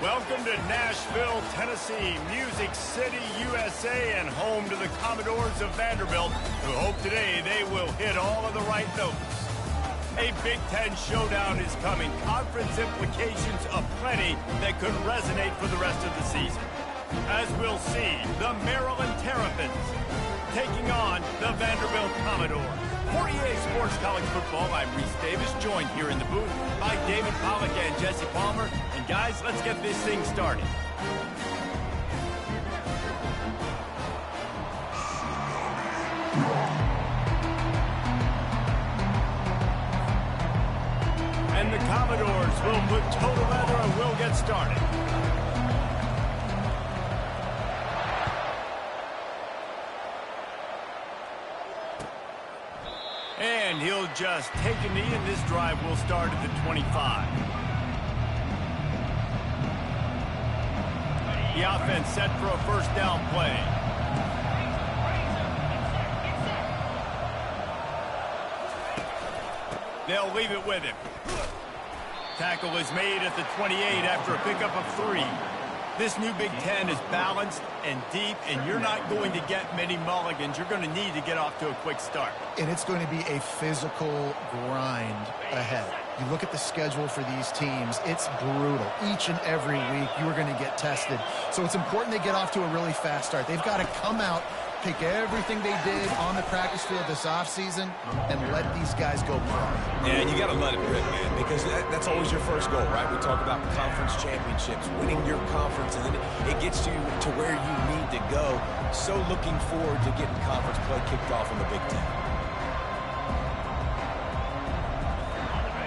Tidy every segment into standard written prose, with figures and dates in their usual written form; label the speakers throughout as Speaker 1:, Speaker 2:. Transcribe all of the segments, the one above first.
Speaker 1: Welcome to Nashville, Tennessee, Music City, USA, and home to the Commodores of Vanderbilt, who hope today they will hit all of the right notes. A Big Ten showdown is coming. Conference implications aplenty that could resonate for the rest of the season. As we'll see, the Maryland Terrapins taking on the Vanderbilt Commodores. For EA Sports College Football, I'm Reese Davis, joined here in the booth by David Pollack and Jesse Palmer. And guys, let's get this thing started. And the Commodores will put total leather and we'll get started. And he'll just take a knee, and this drive will start at the 25. The offense set for a first down play. They'll leave it with him. Tackle is made at the 28 after a pickup of 3. This new Big Ten is balanced and deep, and you're not going to get many mulligans. You're going to need to get off to a quick start.
Speaker 2: And it's going to be a physical grind ahead. You look at the schedule for these teams, it's brutal. Each and every week, you are going to get tested. So it's important they get off to a really fast start. They've got to come out, take everything they did on the practice field this offseason, and let these guys go play.
Speaker 3: Yeah, you got to let it rip, man, because that's always your first goal, right? We talk about conference championships, winning your conference, and then it gets you to where you need to go. So looking forward to getting conference play kicked off in the Big Ten.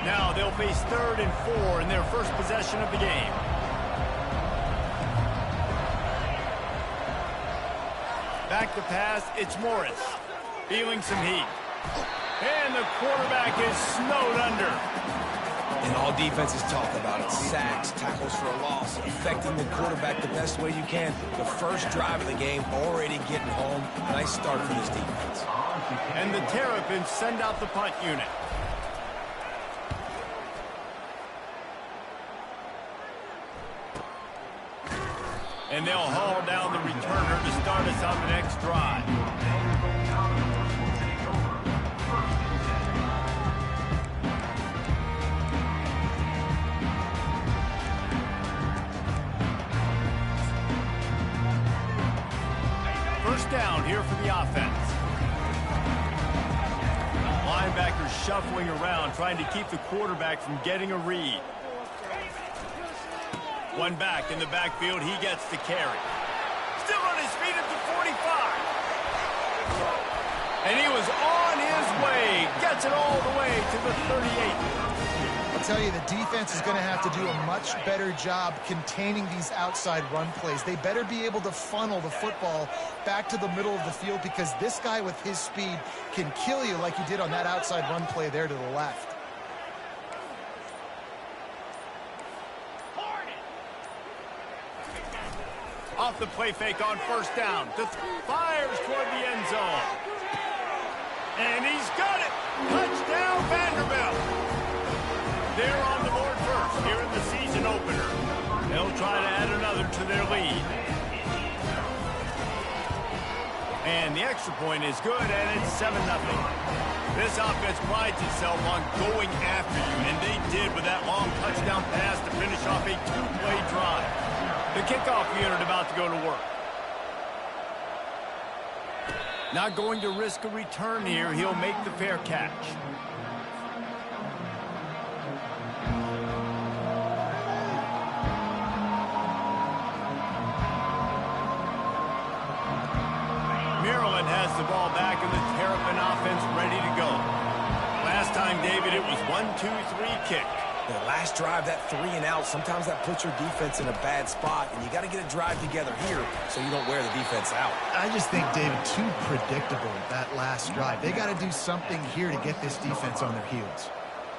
Speaker 1: Now they'll face 3rd and 4 in their first possession of the game. Back to pass, it's Morris. Feeling some heat. And the quarterback is snowed under.
Speaker 3: And all defenses talk about it. Sacks, tackles for a loss, affecting the quarterback the best way you can. The first drive of the game, already getting home. Nice start for this defense.
Speaker 1: And the Terrapins send out the punt unit. And they'll haul down the returner to start us on the next drive. First down here for the offense. Linebackers shuffling around, trying to keep the quarterback from getting a read. One back in the backfield, he gets the carry. Still on his feet at the 45. And he was on his way. Gets it all the way to the 38.
Speaker 2: I'll tell you, the defense is going to have to do a much better job containing these outside run plays. They better be able to funnel the football back to the middle of the field, because this guy with his speed can kill you like he did on that outside run play there to the left.
Speaker 1: Off the play fake on first down. Fires toward the end zone. And he's got it. Touchdown, Vanderbilt. They're on the board first here in the season opener. They'll try to add another to their lead. And the extra point is good, and it's 7-0. This offense prides itself on going after you, and they did with that long touchdown pass to finish off a 2-play drive. The kickoff unit about to go to work. Not going to risk a return here. He'll make the fair catch. Maryland has the ball back, and the Terrapin offense ready to go. Last time, David, it was 1-2-3 kick.
Speaker 3: The last drive, that 3-and-out, sometimes that puts your defense in a bad spot, and you got to get a drive together here so you don't wear the defense out.
Speaker 2: I just think, David, too predictable, that last drive. They got to do something here to get this defense on their heels.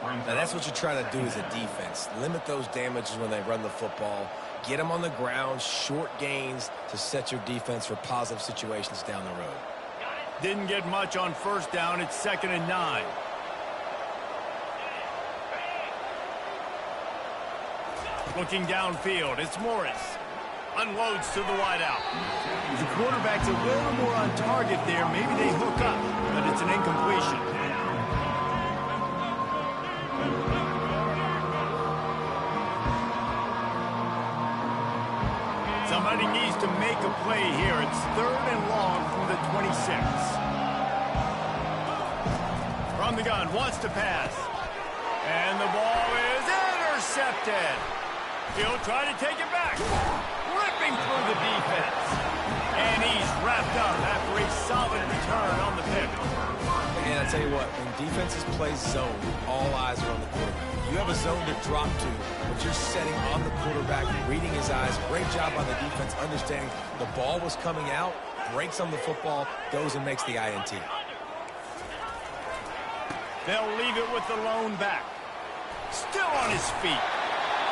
Speaker 3: Now, that's what you try to do as a defense. Limit those damages when they run the football. Get them on the ground, short gains to set your defense for positive situations down the road.
Speaker 1: Didn't get much on first down. It's 2nd and 9. Looking downfield, it's Morris. Unloads to the wideout. The quarterback's a little more on target there. Maybe they hook up, but it's an incompletion. Somebody needs to make a play here. It's 3rd and long from the 26. From the gun, wants to pass. And the ball is intercepted. He'll try to take it back. Ripping through the defense. And he's wrapped up after a solid return on the pick.
Speaker 3: And I tell you what, when defenses play zone, all eyes are on the quarterback. You have a zone to drop to, but you're setting on the quarterback, reading his eyes. Great job on the defense, understanding the ball was coming out, breaks on the football, goes and makes the INT.
Speaker 1: They'll leave it with the lone back. Still on his feet.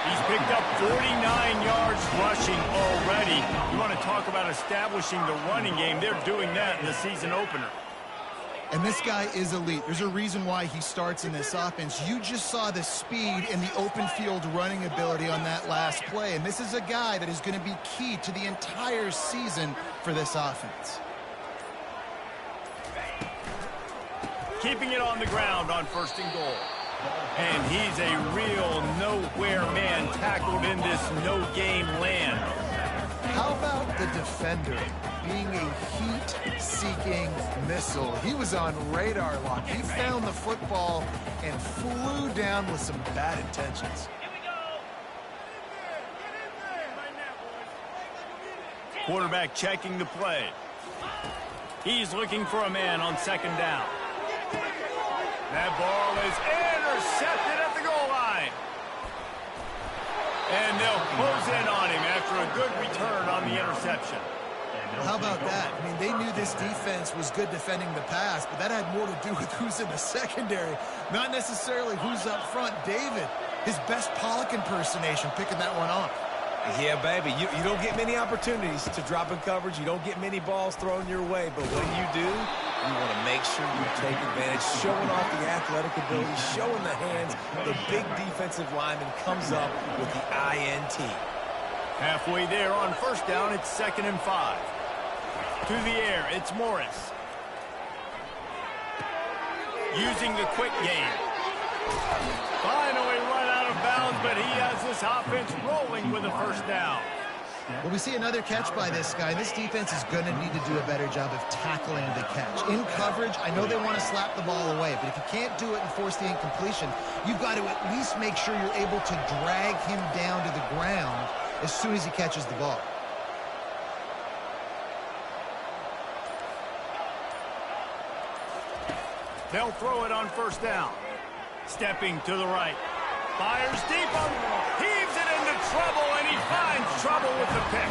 Speaker 1: He's picked up 49 yards rushing already. You want to talk about establishing the running game. They're doing that in the season opener.
Speaker 2: And this guy is elite. There's a reason why he starts in this offense. You just saw the speed and the open field running ability on that last play. And this is a guy that is going to be key to the entire season for this offense.
Speaker 1: Keeping it on the ground on 1st and goal. And he's a real nowhere man tackled in this no-game land.
Speaker 2: How about the defender being a heat-seeking missile? He was on radar lock. He found the football and flew down with some bad intentions.
Speaker 1: Quarterback checking the play. He's looking for a man on 2nd down. That ball is intercepted at the goal line. And they'll close in on him after a good return on the interception.
Speaker 2: How about that? I mean, they knew this defense was good defending the pass, but that had more to do with who's in the secondary, not necessarily who's up front. David, his best Pollock impersonation, picking that one off.
Speaker 3: Yeah, baby, you don't get many opportunities to drop in coverage. You don't get many balls thrown your way, but when you do, you want to make sure you take advantage, showing off the athletic ability, showing the hands. The big defensive lineman comes up with the INT.
Speaker 1: Halfway there on 1st down, it's 2nd and 5. To the air, it's Morris. Using the quick game. Finally run out of bounds, but he has this offense rolling with a 1st down.
Speaker 2: Well, we see another catch by this guy. This defense is going to need to do a better job of tackling the catch. In coverage, I know they want to slap the ball away, but if you can't do it and force the incompletion, you've got to at least make sure you're able to drag him down to the ground as soon as he catches the ball.
Speaker 1: They'll throw it on 1st down. Stepping to the right. Fires deep on, heaves it into trouble, and he finds trouble with the pick.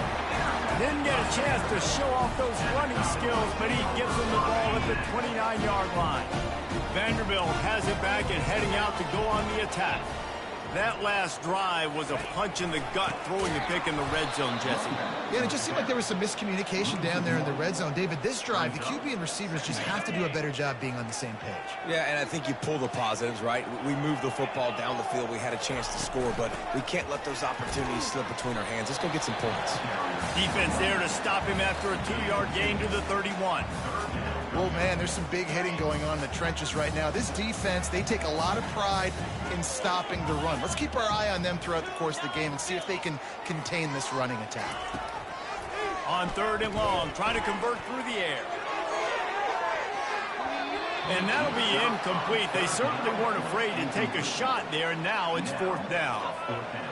Speaker 1: Didn't get a chance to show off those running skills, but he gives them the ball at the 29-yard line. Vanderbilt has it back and heading out to go on the attack. That last drive was a punch in the gut, throwing the pick in the red zone, Jesse.
Speaker 2: Yeah, and it just seemed like there was some miscommunication down there in the red zone. David, this drive, the QB and receivers just have to do a better job being on the same page.
Speaker 3: Yeah, and I think you pull the positives, right? We moved the football down the field. We had a chance to score, but we can't let those opportunities slip between our hands. Let's go get some points.
Speaker 1: Defense there to stop him after a 2-yard gain to the 31.
Speaker 2: Oh, man, there's some big hitting going on in the trenches right now. This defense, they take a lot of pride in stopping the run. Let's keep our eye on them throughout the course of the game and see if they can contain this running attack.
Speaker 1: On 3rd and long, trying to convert through the air. And that'll be incomplete. They certainly weren't afraid to take a shot there, and now it's 4th down.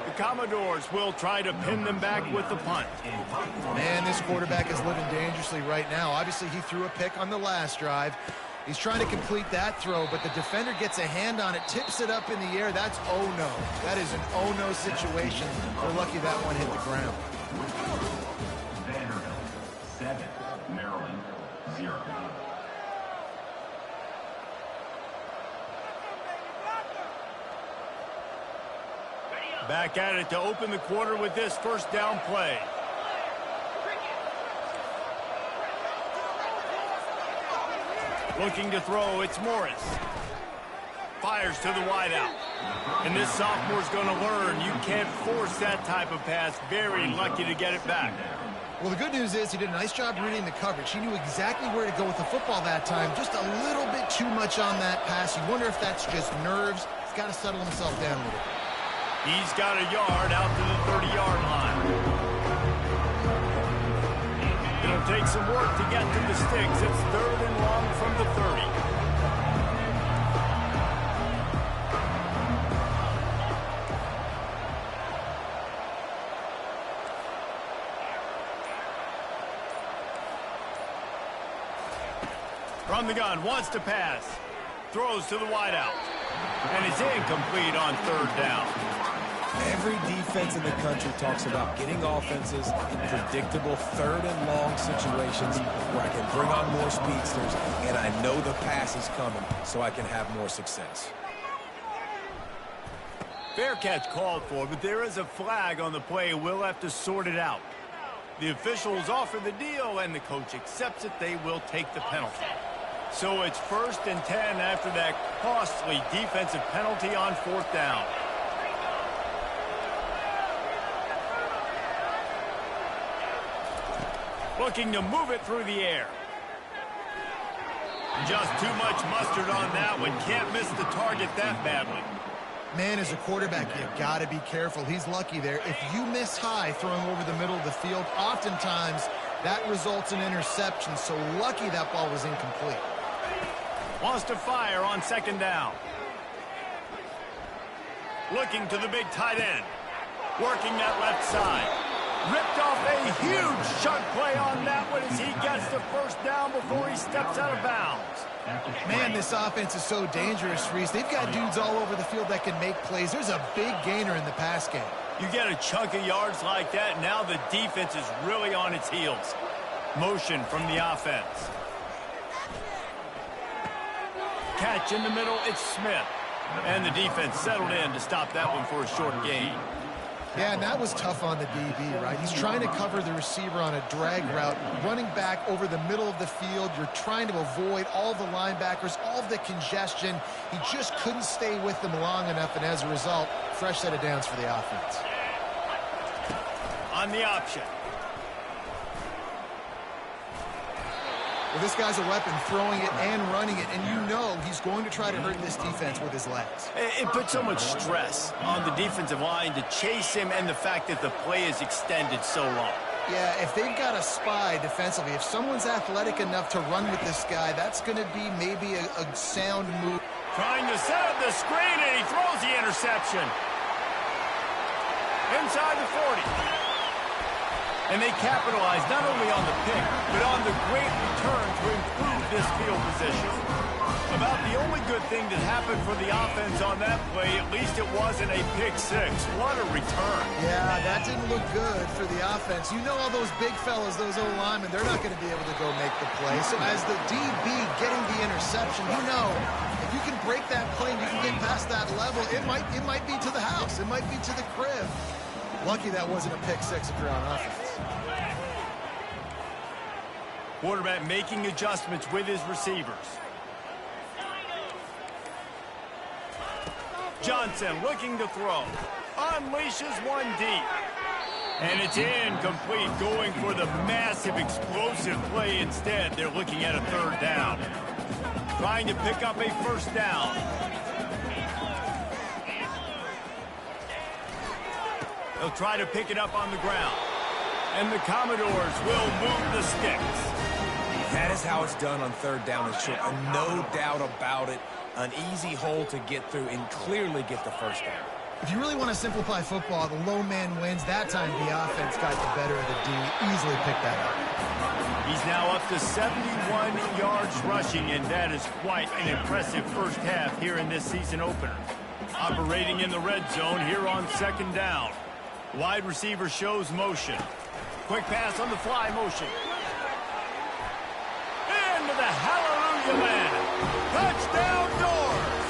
Speaker 1: The Commodores will try to pin them back with the punt.
Speaker 2: Man, this quarterback is living dangerously right now. Obviously, he threw a pick on the last drive. He's trying to complete that throw, but the defender gets a hand on it, tips it up in the air. That's oh-no. That is an oh-no situation. We're lucky that one hit the ground.
Speaker 4: Vanderbilt 7, Maryland 0.
Speaker 1: Back at it to open the quarter with this 1st down play. Looking to throw, it's Morris. Fires to the wideout. And this sophomore's going to learn you can't force that type of pass. Very lucky to get it back.
Speaker 2: Well, the good news is he did a nice job reading the coverage. He knew exactly where to go with the football that time. Just a little bit too much on that pass. You wonder if that's just nerves. He's got to settle himself down a little bit.
Speaker 1: He's got a yard out to the 30-yard line. It'll take some work to get to the sticks. It's 3rd and long from the 30. From the gun, wants to pass. Throws to the wideout. And it's incomplete on 3rd down.
Speaker 3: Every defense in the country talks about getting offenses in predictable 3rd and long situations where I can bring on more speedsters and I know the pass is coming so I can have more success.
Speaker 1: Fair catch called for, but there is a flag on the play. We'll have to sort it out. The officials offer the deal and the coach accepts it. They will take the penalty. So it's 1st and 10 after that costly defensive penalty on 4th down. Looking to move it through the air. Just too much mustard on that one. Can't miss the target that badly.
Speaker 2: Man, as a quarterback, you got to be careful. He's lucky there. If you miss high throwing over the middle of the field, oftentimes that results in interception. So lucky that ball was incomplete.
Speaker 1: Wants to fire on 2nd down. Looking to the big tight end. Working that left side. Ripped off a huge chunk play on that one as he gets the 1st down before he steps out of bounds.
Speaker 2: Man, this offense is so dangerous, Reese. They've got dudes all over the field that can make plays. There's a big gainer in the pass game.
Speaker 1: You get a chunk of yards like that, now the defense is really on its heels. Motion from the offense. Catch in the middle, it's Smith. And the defense settled in to stop that one for a short gain.
Speaker 2: Yeah, and that was tough on the DB, right? He's trying to cover the receiver on a drag route, running back over the middle of the field. You're trying to avoid all the linebackers, all of the congestion. He just couldn't stay with them long enough, and as a result, fresh set of downs for the offense.
Speaker 1: On the option.
Speaker 2: Well, this guy's a weapon, throwing it and running it, and you know he's going to try to hurt this defense with his legs.
Speaker 1: It puts so much stress on the defensive line to chase him and the fact that the play is extended so long.
Speaker 2: Yeah, if they've got a spy defensively, if someone's athletic enough to run with this guy, that's going to be maybe a sound move.
Speaker 1: Trying to set up the screen, and he throws the interception. Inside the 40. And they capitalize not only on the pick, but on the great return to improve this field position. About the only good thing that happened for the offense on that play, at least it wasn't a pick six. What a return.
Speaker 2: Yeah, that didn't look good for the offense. You know all those big fellas, those O-linemen, they're not going to be able to go make the play. So as the DB getting the interception, you know, if you can break that play and you can get past that level, it might be to the house. It might be to the crib. Lucky that wasn't a pick six if you're on offense.
Speaker 1: Quarterback making adjustments with his receivers. Johnson looking to throw. Unleashes one deep. And it's incomplete, going for the massive explosive play instead. They're looking at a 3rd down. Trying to pick up a 1st down. They'll try to pick it up on the ground. And the Commodores will move the sticks.
Speaker 3: That is how it's done on 3rd down and short. No doubt about it. An easy hole to get through and clearly get the 1st down.
Speaker 2: If you really want to simplify football, the low man wins. That time the offense got the better of the D. Easily picked that up.
Speaker 1: He's now up to 71 yards rushing, and that is quite an impressive first half here in this season opener. Operating in the red zone here on 2nd down. Wide receiver shows motion. Quick pass on the fly motion. Into the hallelujah land. Touchdown Doors.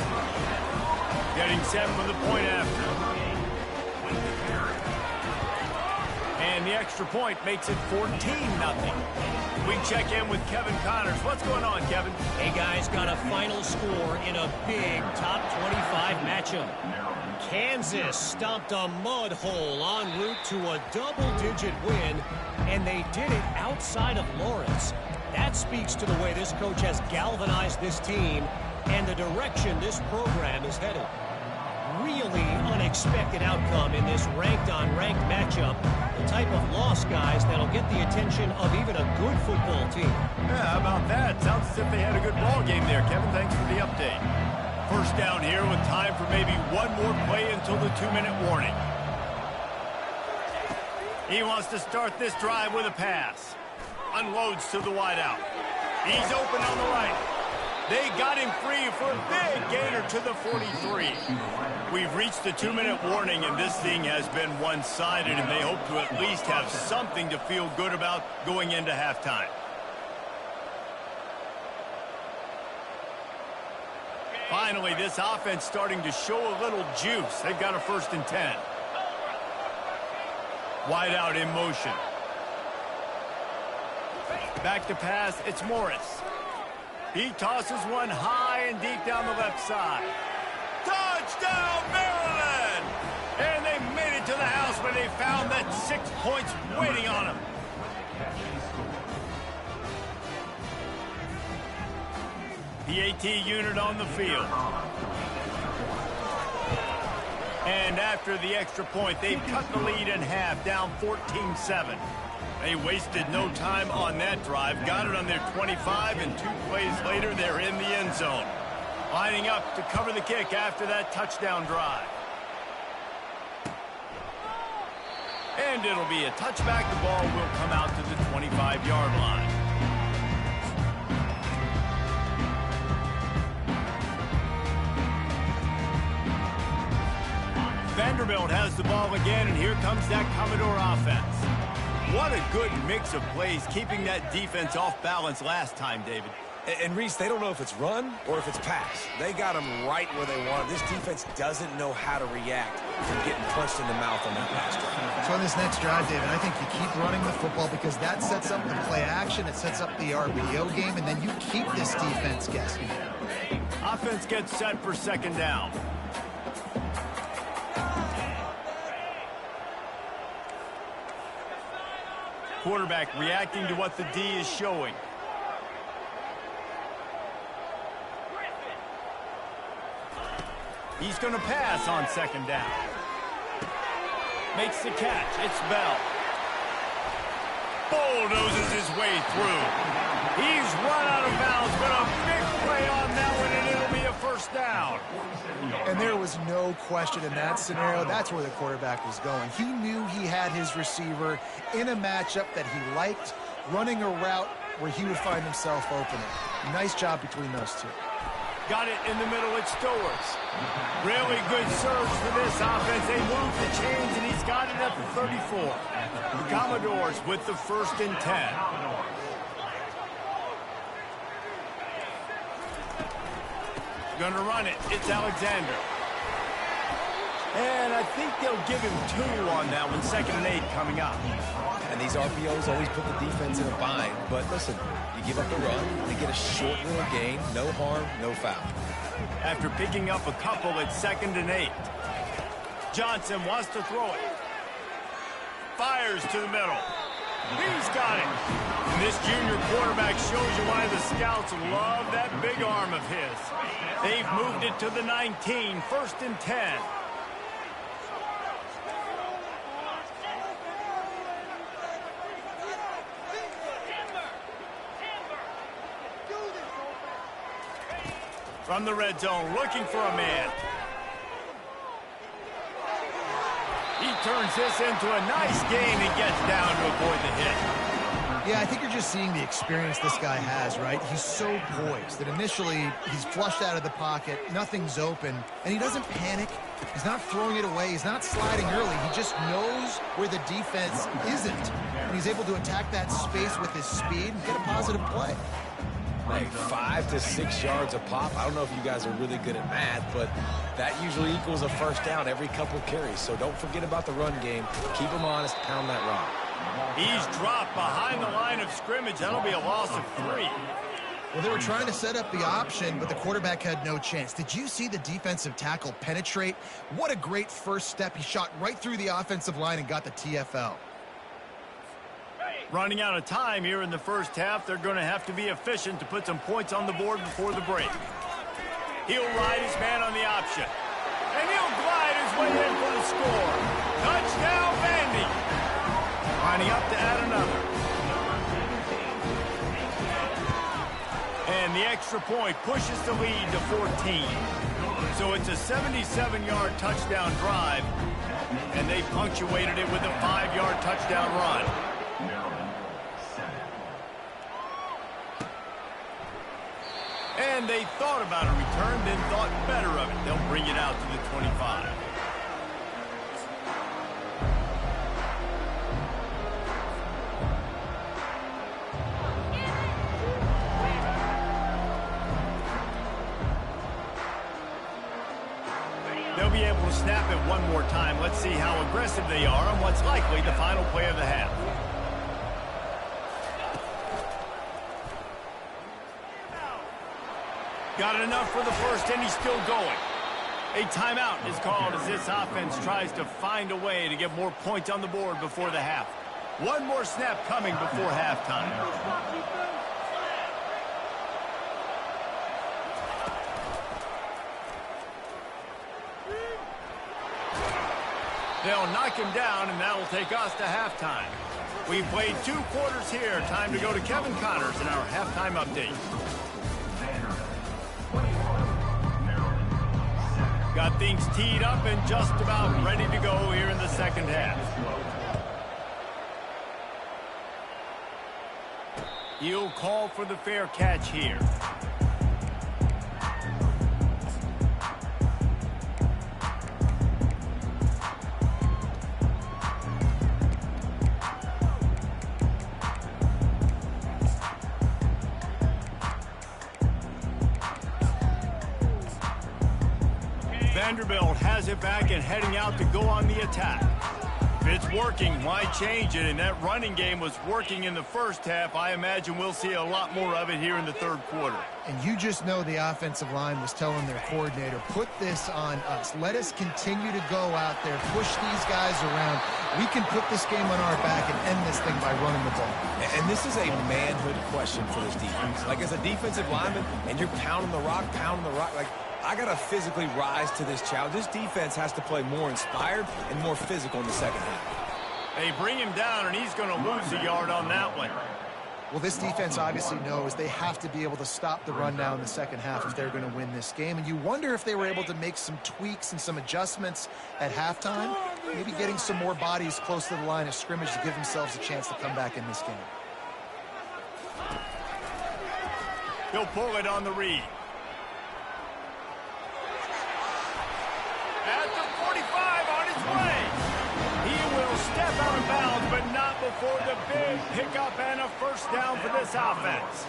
Speaker 1: Getting set for the point after. And the extra point makes it 14-0. We check in with Kevin Connors. What's going on, Kevin?
Speaker 5: Hey, guys, got a final score in a big top 25 matchup. Kansas stomped a mud hole en route to a double-digit win, and they did it outside of Lawrence. That speaks to the way this coach has galvanized this team and the direction this program is headed. Really unexpected outcome in this ranked-on-ranked matchup. The type of loss, guys, that'll get the attention of even a good football team.
Speaker 1: Yeah, how about that? Sounds as if they had a good ball game there, Kevin. Thanks for the update. First down here with time for maybe one more play until the 2-minute warning. He wants to start this drive with a pass. Unloads to the wideout. He's open on the right. They got him free for a big gainer to the 43. We've reached the 2-minute warning, and this thing has been one-sided, and they hope to at least have something to feel good about going into halftime. Finally, this offense starting to show a little juice. They've got a 1st and 10. Wide out in motion. Back to pass, it's Morris. He tosses one high and deep down the left side. Touchdown, Maryland! And they made it to the house when they found that 6 points waiting on them. PAT unit on the field. And after the extra point, they've cut the lead in half, down 14-7. They wasted no time on that drive, got it on their 25, and 2 plays later, they're in the end zone. Lining up to cover the kick after that touchdown drive. And it'll be a touchback. The ball will come out to the 25-yard line. Vanderbilt has the ball again, and here comes that Commodore offense. What a good mix of plays, keeping that defense off balance last time, David.
Speaker 3: And Reese, they don't know if it's run or if it's pass. They got them right where they want. This defense doesn't know how to react from getting punched in the mouth on that last drive.
Speaker 2: So on this next drive, David, I think you keep running the football because that sets up the play action, it sets up the RPO game, and then you keep this defense guessing.
Speaker 1: Offense gets set for 2nd down. Quarterback reacting to what the D is showing. He's going to pass on 2nd down. Makes the catch. It's Bell. Bulldozes his way through. He's run out of bounds, but a big play on that one, and it'll be a 1st down.
Speaker 2: And there was no question in that scenario. That's where the quarterback was going. He knew he had his receiver in a matchup that he liked, running a route where he would find himself opening. Nice job between those two.
Speaker 1: Got it in the middle, it's Stowers. Really good surge for this offense. They move the chains, and he's got it at the 34. The Commodores with the 1st and 10. Gonna run it. It's Alexander. And I think they'll give him 2 on that one. 2nd and 8 coming up.
Speaker 3: And these RPOs always put the defense in a bind. But listen, you give up the run, they get a short little gain, no harm, no foul.
Speaker 1: After picking up a couple, it's 2nd and 8. Johnson wants to throw it. Fires to the middle. He's got it. And this junior quarterback shows you why the scouts love that big arm of his. They've moved it to the 19, 1st and 10. From the red zone, looking for a man. He turns this into a nice gain and gets down to avoid the hit.
Speaker 2: Yeah, I think you're just seeing the experience this guy has, right? He's so poised that initially he's flushed out of the pocket, nothing's open, and he doesn't panic. He's not throwing it away. He's not sliding early. He just knows where the defense isn't, and he's able to attack that space with his speed and get a positive play.
Speaker 3: Like 5 to 6 yards a pop. I don't know if you guys are really good at math, but that usually equals a 1st down every couple carries. So don't forget about the run game. Keep them honest, pound that rock.
Speaker 1: He's dropped behind the line of scrimmage. That'll be a loss of 3.
Speaker 2: Well, they were trying to set up the option, but the quarterback had no chance. Did you see the defensive tackle penetrate? What a great first step. He shot right through the offensive line and got the TFL.
Speaker 1: Running out of time here in the first half. They're going to have to be efficient to put some points on the board before the break. He'll ride his man on the option. And he'll glide his way in for the score. Touchdown, Vandy. Lining up to add another. And the extra point pushes the lead to 14. So it's a 77-yard touchdown drive. And they punctuated it with a 5-yard touchdown run. And they thought about a return, then thought better of it. They'll bring it out to the 25. They'll be able to snap it one more time. Let's see how aggressive they are on what's likely the final play of the half. Got it enough for the first, and he's still going. A timeout is called as this offense tries to find a way to get more points on the board before the half. One more snap coming before halftime. They'll knock him down, and that will take us to halftime. We've played 2 quarters here. Time to go to Kevin Connors in our halftime update. Got things teed up and just about ready to go here in the second half. He'll call for the fair catch here. Vanderbilt has it back and heading out to go on the attack. If it's working, why change it? And that running game was working in the first half. I imagine we'll see a lot more of it here in the third quarter.
Speaker 2: And you just know the offensive line was telling their coordinator, put this on us. Let us continue to go out there, push these guys around. We can put this game on our back and end this thing by running the ball.
Speaker 3: And this is a manhood question for this defense. Like, as a defensive lineman, and you're pounding the rock, like, I got to physically rise to this challenge. This defense has to play more inspired and more physical in the second half.
Speaker 1: They bring him down, and he's going to lose a yard on that one.
Speaker 2: Well, this defense obviously knows they have to be able to stop the run now in the second half if they're going to win this game. And you wonder if they were able to make some tweaks and some adjustments at halftime, maybe getting some more bodies close to the line of scrimmage to give themselves a chance to come back in this game.
Speaker 1: He'll pull it on the read. At the 45 on his way. He will step out of bounds, but not before the big pickup and a first down for this offense.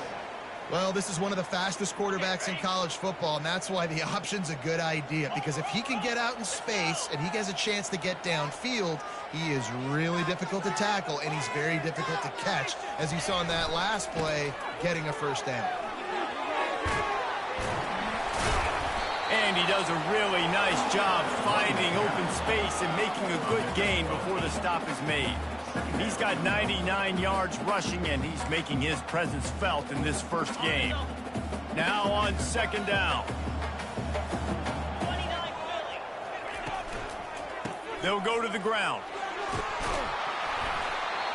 Speaker 2: Well, this is one of the fastest quarterbacks in college football, and that's why the option's a good idea, because if he can get out in space and he has a chance to get downfield, he is really difficult to tackle, and he's very difficult to catch, as you saw in that last play, getting a first down.
Speaker 1: And he does a really nice job finding open space and making a good gain before the stop is made. He's got 99 yards rushing, and he's making his presence felt in this first game. Now on second down. They'll go to the ground.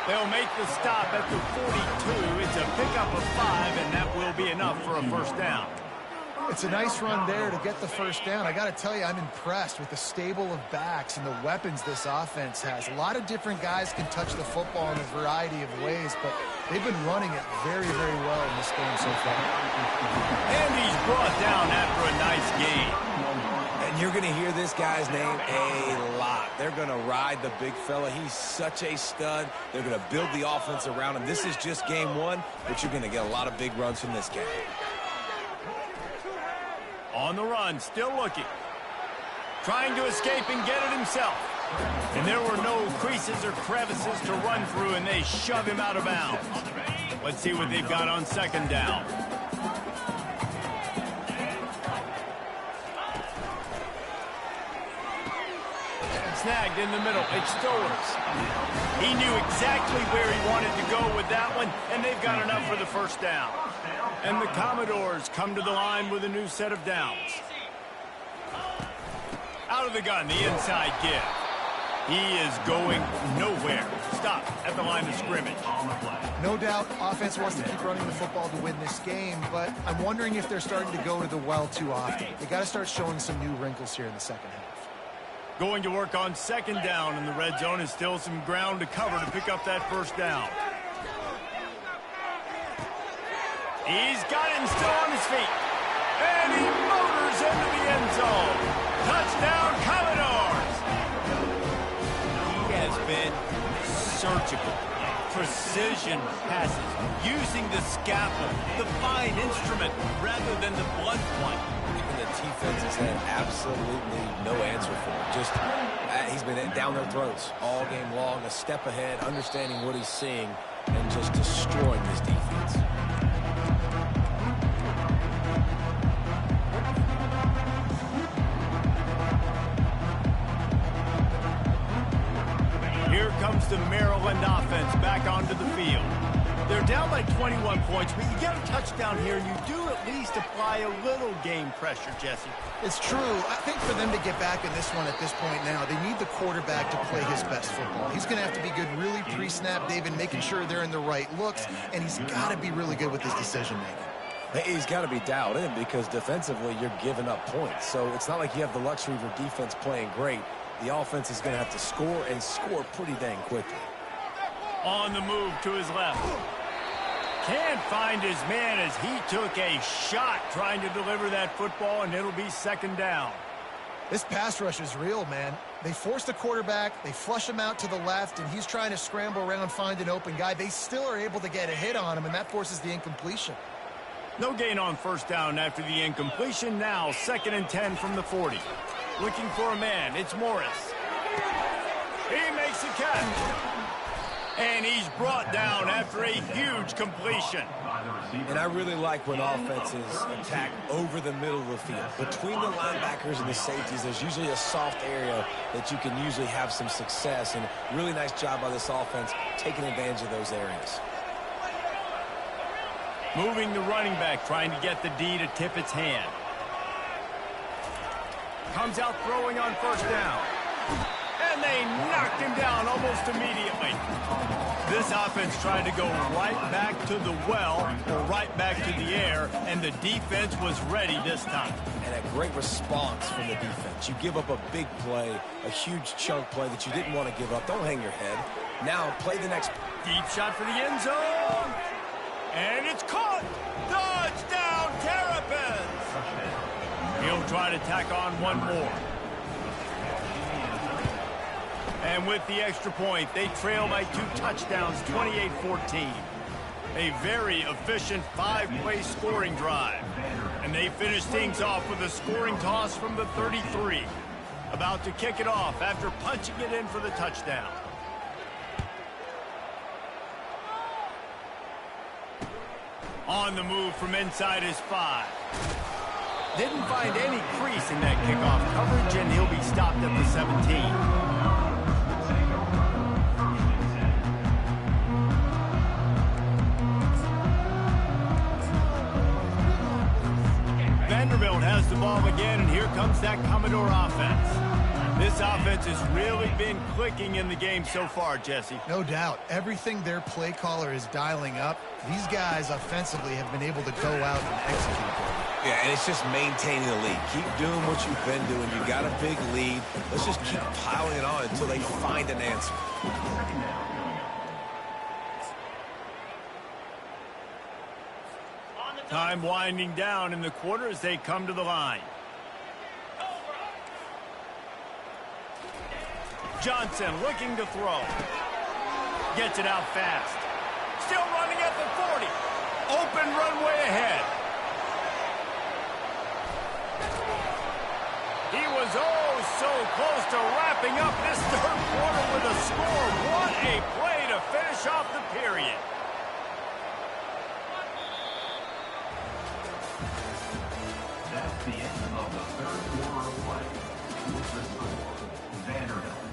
Speaker 1: They'll make the stop at the 42. It's a pickup of 5, and that will be enough for a first down.
Speaker 2: It's a nice run there to get the first down. I got to tell you, I'm impressed with the stable of backs and the weapons this offense has. A lot of different guys can touch the football in a variety of ways, but they've been running it very, very well in this game so far.
Speaker 1: And he's brought down after a nice gain.
Speaker 3: And you're going to hear this guy's name a lot. They're going to ride the big fella. He's such a stud. They're going to build the offense around him. This is just game one, but you're going to get a lot of big runs from this game.
Speaker 1: On the run, still looking. Trying to escape and get it himself. And there were no creases or crevices to run through, and they shove him out of bounds. Let's see what they've got on second down. Snagged in the middle. It's Stowers. He knew exactly where he wanted to go with that one, and they've got enough for the first down. And the Commodores come to the line with a new set of downs. Out of the gun, the inside give. He is going nowhere. Stop at the line of scrimmage.
Speaker 2: No doubt, offense wants to keep running the football to win this game, but I'm wondering if they're starting to go to the well too often. They got to start showing some new wrinkles here in the second half.
Speaker 1: Going to work on second down, and the red zone is still some ground to cover to pick up that first down. He's got it and still on his feet. And he motors into the end zone. Touchdown, Commodores! He has been surgical. Precision passes, using the scalpel, the fine instrument, rather than the blunt one.
Speaker 3: And the defense has had absolutely no answer for him. Just, he's been down their throats all game long, a step ahead, understanding what he's seeing, and just destroying this defense.
Speaker 1: Here comes the Maryland offense back onto the field. They're down by 21 points, but you get a touchdown here, and you do at least apply a little game pressure, Jesse.
Speaker 2: It's true. I think for them to get back in this one at this point now, they need the quarterback to play his best football. He's going to have to be good really pre-snap, David, making sure they're in the right looks, and he's got to be really good with his decision-making.
Speaker 3: He's got to be dialed in because defensively you're giving up points. So it's not like you have the luxury of your defense playing great. The offense is going to have to score and score pretty dang quickly.
Speaker 1: On the move to his left. Can't find his man as he took a shot trying to deliver that football, and it'll be second down.
Speaker 2: This pass rush is real, man. They force the quarterback, they flush him out to the left, and he's trying to scramble around, find an open guy. They still are able to get a hit on him, and that forces the incompletion.
Speaker 1: No gain on first down after the incompletion. Now 2nd and 10 from the 40. Looking for a man. It's Morris. He makes a catch. And he's brought down after a huge completion.
Speaker 3: And I really like when offenses attack over the middle of the field. Between the linebackers and the safeties, there's usually a soft area that you can usually have some success. And really nice job by this offense taking advantage of those areas.
Speaker 1: Moving the running back, trying to get the D to tip its hand. Comes out throwing on first down. And they knocked him down almost immediately. This offense tried to go right back to the well or right back to the air, and the defense was ready this time.
Speaker 3: And a great response from the defense. You give up a big play, a huge chunk play that you didn't want to give up. Don't hang your head. Now play the next.
Speaker 1: Deep shot for the end zone. And it's caught. Touchdown, Terrapins. He'll try to tack on one more. And with the extra point, they trail by 2 touchdowns, 28-14. A very efficient 5-play scoring drive. And they finish things off with a scoring toss from the 33. About to kick it off after punching it in for the touchdown. On the move from inside his 5. Didn't find any crease in that kickoff coverage, and he'll be stopped at the 17. Vanderbilt has the ball again, and here comes that Commodore offense. This offense has really been clicking in the game so far, Jesse.
Speaker 2: No doubt. Everything their play caller is dialing up, these guys offensively have been able to go out and execute.
Speaker 3: Yeah, and it's just maintaining the lead. Keep doing what you've been doing. You got a big lead. Let's just keep piling it on until they find an answer.
Speaker 1: Time winding down in the quarter as they come to the line. Johnson looking to throw. Gets it out fast. Still running at the 40. Open runway ahead. He was oh so close to wrapping up this third quarter with a score. What a play to finish off the period.
Speaker 4: That's the end of the third quarter of play. With the score, Vanderbilt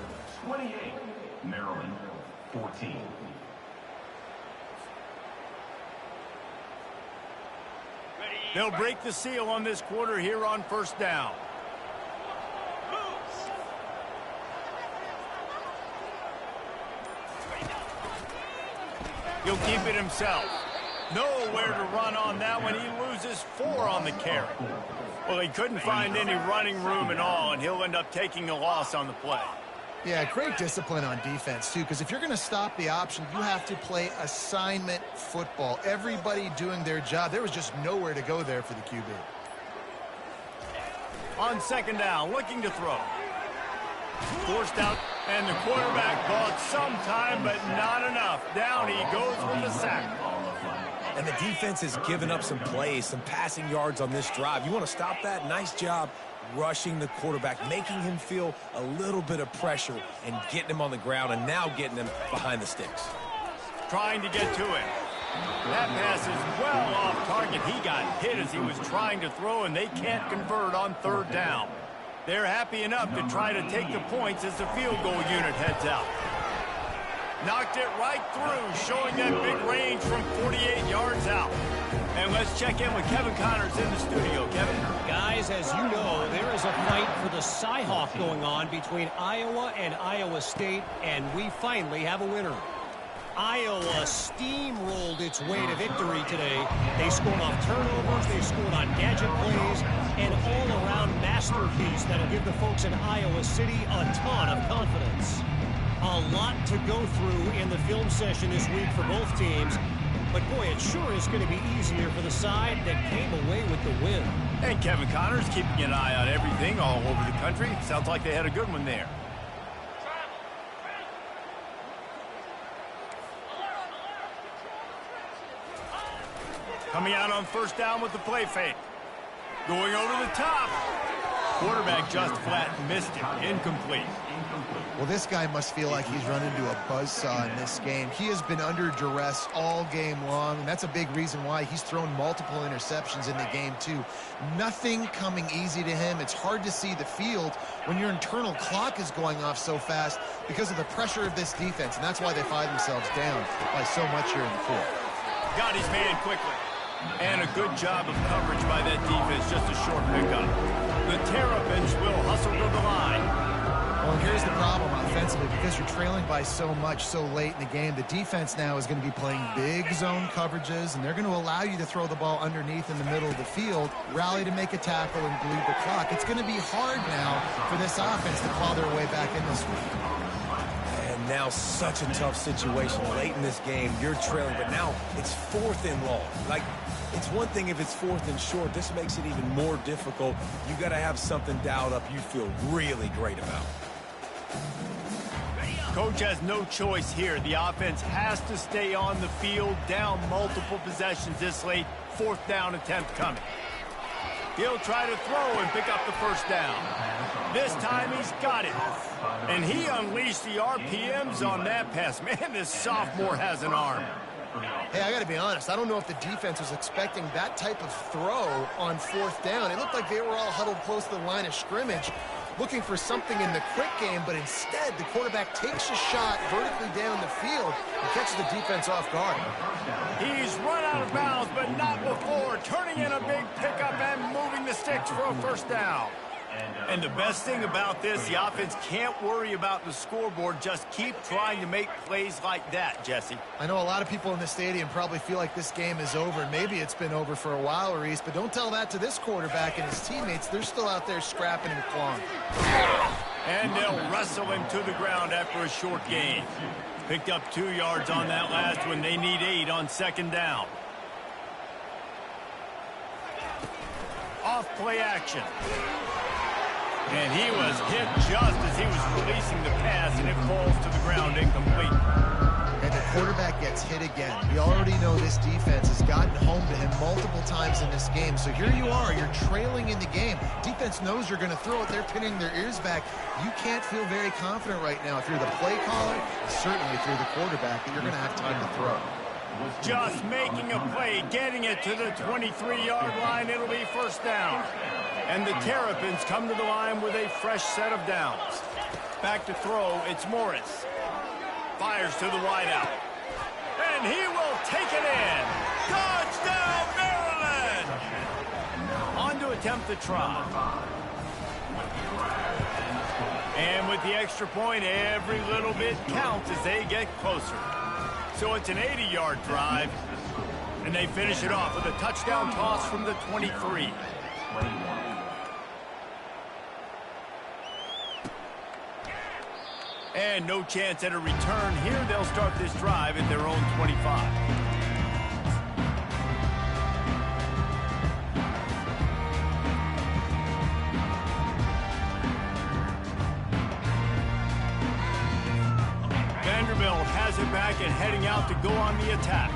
Speaker 4: 28, Maryland 14.
Speaker 1: They'll break the seal on this quarter here on first down. He'll keep it himself. Nowhere to run on that one. He loses 4 on the carry. Well, he couldn't find any running room at all, and he'll end up taking a loss on the play.
Speaker 2: Yeah, great discipline on defense, too, because if you're going to stop the option, you have to play assignment football. Everybody doing their job. There was just nowhere to go there for the QB.
Speaker 1: On second down, looking to throw. Forced out, and the quarterback bought some time, but not enough. Down he goes with the sack.
Speaker 3: And the defense has given up some plays, some passing yards on this drive. You want to stop that? Nice job rushing the quarterback, making him feel a little bit of pressure and getting him on the ground and now getting him behind the sticks.
Speaker 1: Trying to get to it. That pass is well off target. He got hit as he was trying to throw, and they can't convert on third down. They're happy enough to try to take the points as the field goal unit heads out. Knocked it right through, showing that big range from 48 yards out. And let's check in with Kevin Connors in the studio. Kevin?
Speaker 5: Guys, as you know, there is a fight for the Cyhawk going on between Iowa and Iowa State, and we finally have a winner. Iowa steamrolled its way to victory today. They scored off turnovers, they scored on gadget plays, an all-around masterpiece that'll give the folks in Iowa City a ton of confidence. A lot to go through in the film session this week for both teams, but boy, it sure is going to be easier for the side that came away with the win.
Speaker 1: And Kevin Connors keeping an eye on everything all over the country. Sounds like they had a good one there. Coming out on first down with the play fake. Going over the top. Quarterback just flat missed it. Incomplete.
Speaker 2: Well, this guy must feel like he's run into a buzzsaw in this game. He has been under duress all game long, and that's a big reason why he's thrown multiple interceptions in the game, too. Nothing coming easy to him. It's hard to see the field when your internal clock is going off so fast because of the pressure of this defense, and that's why they find themselves down by so much here in the fourth.
Speaker 1: Got his man quickly. And a good job of coverage by that defense, just a short pickup. The Terrapins will hustle to the line.
Speaker 2: Well, and here's the problem offensively, because you're trailing by so much so late in the game, the defense now is going to be playing big zone coverages, and they're going to allow you to throw the ball underneath in the middle of the field, rally to make a tackle, and bleed the clock. It's going to be hard now for this offense to claw their way back in this week.
Speaker 3: And now such a tough situation late in this game. You're trailing, but now it's 4th and long. Like, it's one thing if it's 4th and short. This makes it even more difficult. You got to have something dialed up you feel really great about.
Speaker 1: Coach has no choice here. The offense has to stay on the field, down multiple possessions this late. 4th down attempt coming. He'll try to throw and pick up the first down. This time he's got it. And he unleashed the RPMs on that pass. Man, this sophomore has an arm.
Speaker 2: Hey, I got to be honest. I don't know if the defense was expecting that type of throw on 4th down. It looked like they were all huddled close to the line of scrimmage, looking for something in the quick game, but instead the quarterback takes a shot vertically down the field and catches the defense off guard.
Speaker 1: He's run out of bounds, but not before, turning in a big pickup and moving the sticks for a first down. And the best thing about this, the offense can't worry about the scoreboard. Just keep trying to make plays like that, Jesse.
Speaker 2: I know a lot of people in the stadium probably feel like this game is over. Maybe it's been over for a while, Reese, but don't tell that to this quarterback and his teammates. They're still out there scrapping and clawing.
Speaker 1: And they'll wrestle him to the ground after a short gain. Picked up 2 yards on that last one. They need 8 on second down. Off play action. And he was hit just as he was releasing the pass, and it falls to the ground incomplete.
Speaker 2: And the quarterback gets hit again. We already know this defense has gotten home to him multiple times in this game. So here you are, you're trailing in the game. Defense knows you're going to throw it. They're pinning their ears back. You can't feel very confident right now if you're the play caller, certainly if you're the quarterback, that you're going to have time to throw.
Speaker 1: Just making a play, getting it to the 23-yard line. It'll be first down. And the Terrapins come to the line with a fresh set of downs. Back to throw, it's Morris. Fires to the wideout. And he will take it in. Touchdown, Maryland! On to attempt the try. And with the extra point, every little bit counts as they get closer. So it's an 80-yard drive, and they finish it off with a touchdown toss from the 23. And no chance at a return here. They'll start this drive at their own 25. Vanderbilt has it back and heading out to go on the attack.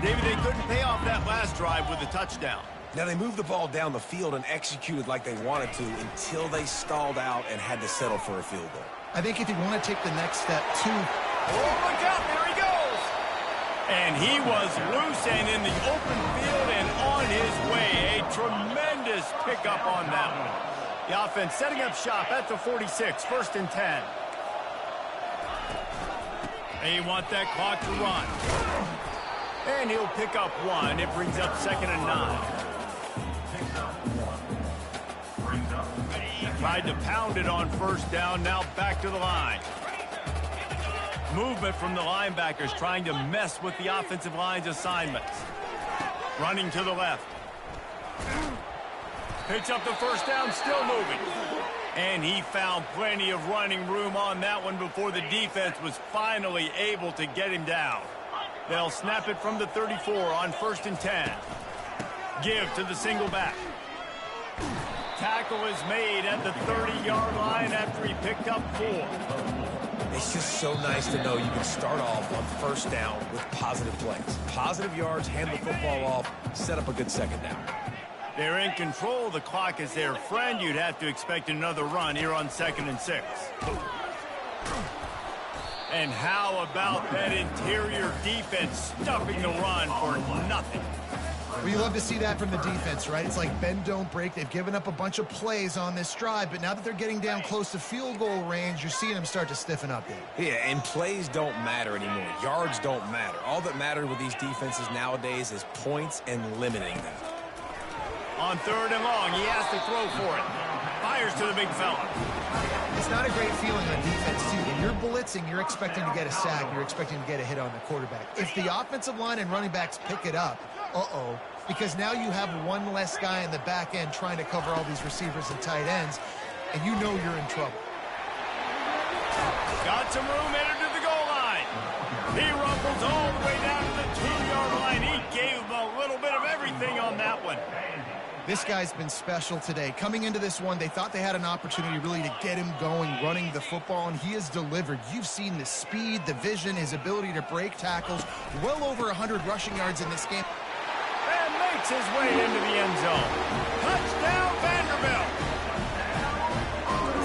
Speaker 1: David, they couldn't pay off that last drive with a touchdown.
Speaker 3: Now, they moved the ball down the field and executed like they wanted to until they stalled out and had to settle for a field goal.
Speaker 2: I think if you want to take the next step, too.
Speaker 1: Oh, look out, there he goes! And he was loose and in the open field and on his way. A tremendous pickup on that one. The offense setting up shop at the 46, first and 10. They want that clock to run. And he'll pick up one. It brings up second and 9. Tried to pound it on first down, now back to the line. Movement from the linebackers trying to mess with the offensive line's assignments. Running to the left. Picks up the first down, still moving. And he found plenty of running room on that one before the defense was finally able to get him down. They'll snap it from the 34 on first and 10. Give to the single back. Tackle is made at the 30-yard line after he picked up 4.
Speaker 3: It's just so nice to know you can start off on first down with positive plays. Positive yards, hand the football off, set up a good second down.
Speaker 1: They're in control. The clock is their friend. You'd have to expect another run here on second and 6. And how about that interior defense stuffing the run for nothing?
Speaker 2: Well, you love to see that from the defense, right? It's like bend, don't break. They've given up a bunch of plays on this drive, but now that they're getting down close to field goal range, you're seeing them start to stiffen up there.
Speaker 3: Yeah, and plays don't matter anymore. Yards don't matter. All that matters with these defenses nowadays is points and limiting them.
Speaker 1: On third and long, he has to throw for it. Fires to the big fella.
Speaker 2: It's not a great feeling on defense, too. When you're blitzing, you're expecting to get a sack. You're expecting to get a hit on the quarterback. If the offensive line and running backs pick it up, because now you have one less guy in the back end trying to cover all these receivers and tight ends, and you know you're in trouble.
Speaker 1: Got some room, headed to the goal line. He ruffles all the way down to the 2-yard line. He gave him a little bit of everything on that one.
Speaker 2: This guy's been special today. Coming into this one, they thought they had an opportunity really to get him going, running the football, and he has delivered. You've seen the speed, the vision, his ability to break tackles. Well over 100 rushing yards in this game.
Speaker 1: And makes his way into the end zone. Touchdown, Vanderbilt.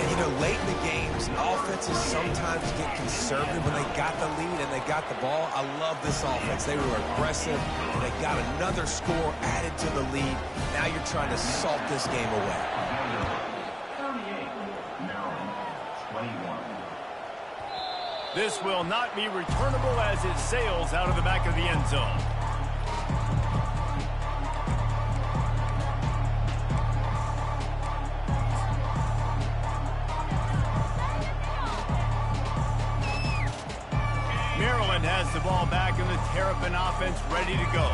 Speaker 3: And, you know, late in the games, offenses sometimes get conservative when they got the lead and they got the ball. I love this offense. They were aggressive. They got another score added to the lead. Now you're trying to salt this game away.
Speaker 4: 38, Maryland, 21.
Speaker 1: This will not be returnable as it sails out of the back of the end zone. Maryland has the ball back and the Terrapin offense ready to go.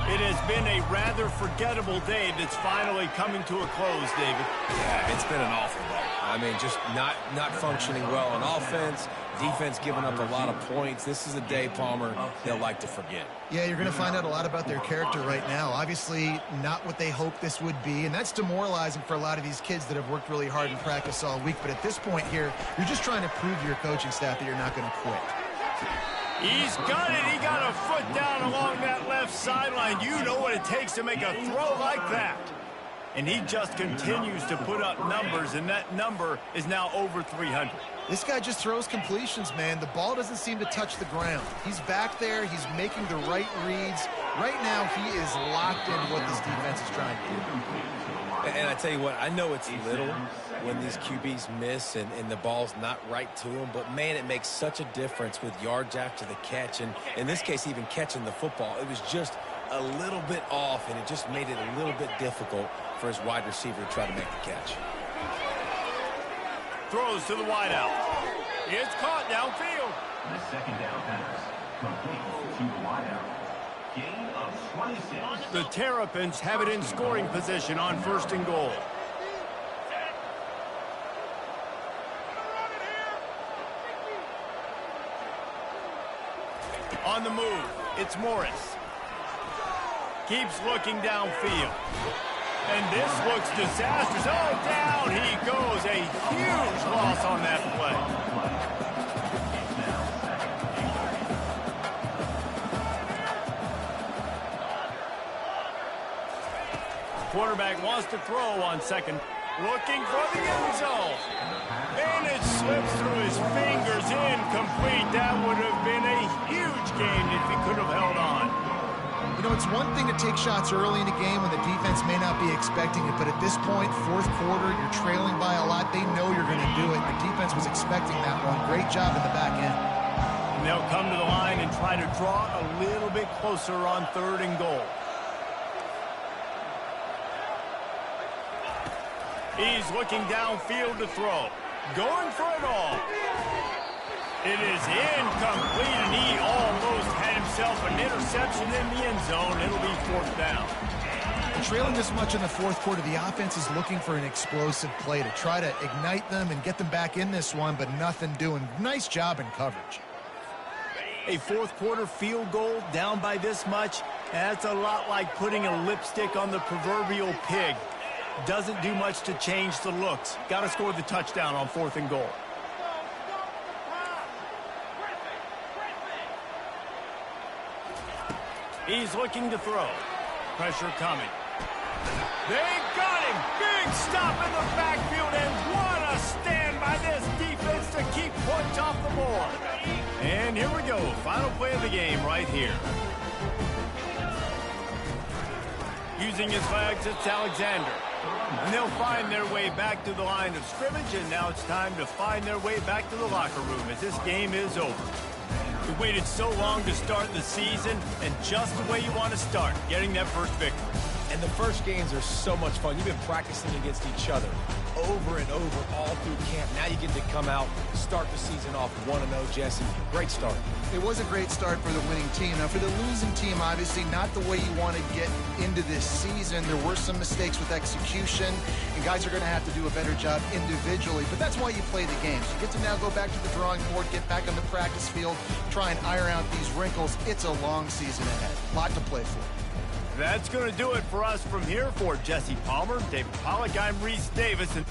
Speaker 1: It has been a rather forgettable day that's finally coming to a close, David.
Speaker 3: Yeah, it's been an awful day. I mean, just not functioning well on offense. Defense giving up a lot of points. This is a day, Palmer, they'll like to forget.
Speaker 2: Yeah, you're going to find out a lot about their character right now. Obviously, not what they hoped this would be, and that's demoralizing for a lot of these kids that have worked really hard in practice all week. But at this point here, you're just trying to prove to your coaching staff that you're not going to quit.
Speaker 1: He's got it. He got a foot down along that left sideline. You know what it takes to make a throw like that. And he just continues to put up numbers, and that number is now over 300.
Speaker 2: This guy just throws completions, man. The ball doesn't seem to touch the ground. He's back there. He's making the right reads. Right now, he is locked into what this defense is trying to do.
Speaker 3: And I tell you what, I know it's little when these QBs miss and the ball's not right to them, but, man, it makes such a difference with yards after the catch. And in this case, even catching the football, it was just a little bit off, and it just made it a little bit difficult for his wide receiver to try to make the catch.
Speaker 1: Throws to the wideout. It's caught downfield.
Speaker 4: The second down pass, complete to the wideout. Gain of 26.
Speaker 1: The Terrapins have it in scoring position on 1st and goal. On the move, it's Morris. Keeps looking downfield. And this looks disastrous. Oh, down he goes. A huge loss on that play. Quarterback wants to throw on second. Looking for the end zone. And it slips through his fingers. Incomplete. That would have been a huge gain if he could have held on.
Speaker 2: You know, it's one thing to take shots early in a game when the defense may not be expecting it, but at this point, 4th quarter, you're trailing by a lot. They know you're going to do it. The defense was expecting that one. Great job in the back end.
Speaker 1: And they'll come to the line and try to draw a little bit closer on 3rd and goal. He's looking downfield to throw. Going for it all. It is incomplete, and he almost had himself an interception in the end zone. It'll be 4th down.
Speaker 2: And trailing this much in the 4th quarter, the offense is looking for an explosive play to try to ignite them and get them back in this one, but nothing doing. Nice job in coverage.
Speaker 1: A 4th quarter field goal down by this much, that's a lot like putting a lipstick on the proverbial pig. Doesn't do much to change the looks. Got to score the touchdown on 4th and goal. He's looking to throw. Pressure coming. They got him. Big stop in the backfield, and what a stand by this defense to keep points off the board. And here we go. Final play of the game right here. Using his legs, it's Alexander. And they'll find their way back to the line of scrimmage, and now it's time to find their way back to the locker room as this game is over. We waited so long to start the season, and just the way you want to start, getting that first victory.
Speaker 3: And the first games are so much fun. You've been practicing against each other over and over all through camp. Now you get to come out, start the season off 1-0, Jesse. Great start.
Speaker 2: It was a great start for the winning team. Now, for the losing team, obviously not the way you want to get into this season. There were some mistakes with execution, and guys are going to have to do a better job individually. But that's why you play the games. You get to now go back to the drawing board, get back on the practice field, try and iron out these wrinkles. It's a long season ahead. A lot to play for.
Speaker 1: That's going to do it for us from here. For Jesse Palmer, David Pollack, I'm Reese Davis. And